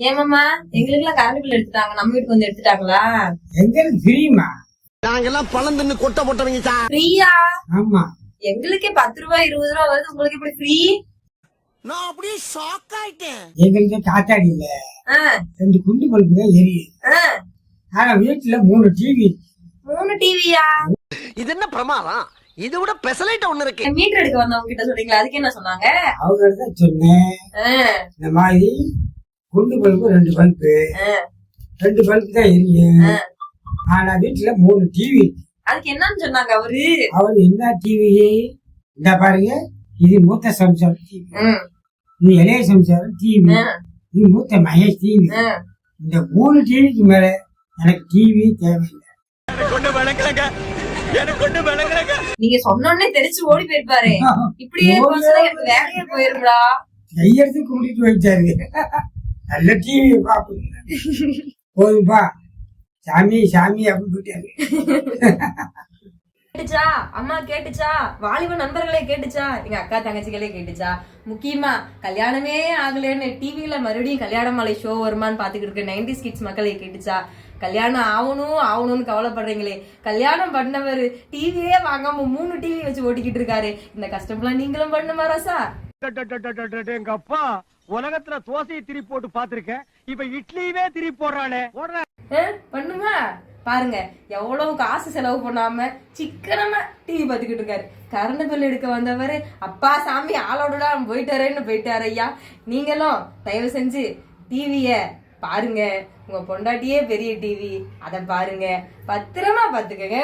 ஏமாமா எங்களுக்கு எல்லாம் கரண்ட் பில் எடுத்துட்டாங்க, நம்ம வீட்டுக்கு வந்து எடுத்துட்டாங்களா? எங்களுக்கு ஃப்ரீமா? நாங்கெல்லாம் பழம் தின்னு கொட்டை போட்டவங்க சார். ஃப்ரீயா? ஆமா. எங்களுக்கே 10 ரூபாய் 20 ரூபாய் வருது, உங்களுக்கு எப்படி ஃப்ரீ? நான் அப்படியே ஷாக் ஆயிட்டேன். எங்களுக்கு காத்தாடி இல்ல, 2 குண்டு பல்பு தான் எரியுது. ஆனா வீட்டுல 3 டிவி. 3 டிவியா? இது என்ன பிரமாதம்? இது விட பெசலைட் ஒண்ணு இருக்கு. மீட்டர் எடுக்க வந்தவங்க கிட்ட சொல்றீங்களா? அதுக்கு என்ன சொன்னாங்க? அவங்க தான் சொன்னேன், இந்த மாதிரி குண்டு பல்பு 2 பல்பு, 2 பல்பு தான் எரியும். ஆனா வீட்டுல 3 டிவி. அதுக்கு என்னன்னு சொன்னாங்க அவரு? அவரு என்ன டிவி? இந்த பாருங்க, இது மூத்த சம்சாரம் டிவி, இது இளைய சம்சாரம் டிவி, இது மூத்த மகேஷ் டிவி. இந்த 3 டிவிக்கு மேல எனக்கு டிவி தேவையில்லை. நீங்க சொன்னோடனே தெரிச்சு ஓடி போயிருப்பாரு. இப்படியே எனக்கு வேலையே போயிருந்தா கையெடுத்து கூட்டிட்டு போயிட்டாரு. நல்ல டிவி பாப்பீங்க, போதும்பா சாமி சாமி அப்படின்னு போயிட்டாரு. கேட்டுச்சா? அம்மா கேட்டுச்சா? வாலிப நண்பர்களே கேட்டுச்சா? எங்க அக்கா தங்கச்சிகளே கேட்டுச்சா? முக்கியமா கல்யாணமே ஆகலன்னு டிவில மறுபடியும் கல்யாண மாலை ஷோ வருமானு பாத்துக்கிட்டு இருக்க 90s கிட்ஸ் மக்களே கேட்டுச்சா? கல்யாணம் ஆகணும்னு கவலைப்படுறீங்களே, கல்யாணம் பண்ணவர் டிவியே வாங்காம 3 டிவி வச்சு ஓட்டிக்கிட்டு இருக்காரு. இந்த கஷ்டம்லாம் நீங்களும் பண்ணுமா ராசா? எங்க அப்பா உலகத்துல தோசையை திரி போட்டு பாத்திருக்கேன், இப்ப இட்லியவே திரி போடுறானே. பண்ணுமா? பாருங்க, எவ்வளவு காசு செலவு பண்ணாம சிக்கனமா டிவி பாத்துக்கிட்டு இருக்காரு. கரண்ட் பில் எடுக்க வந்தவரு அப்பா சாமி ஆளோடடா போயிட்டாரு ஐயா. நீங்களும் தயவு செஞ்சு டிவிய பாருங்க. உங்க பொண்டாட்டியே பெரிய டிவி, அத பாருங்க, பத்திரமா பாத்துக்கங்க.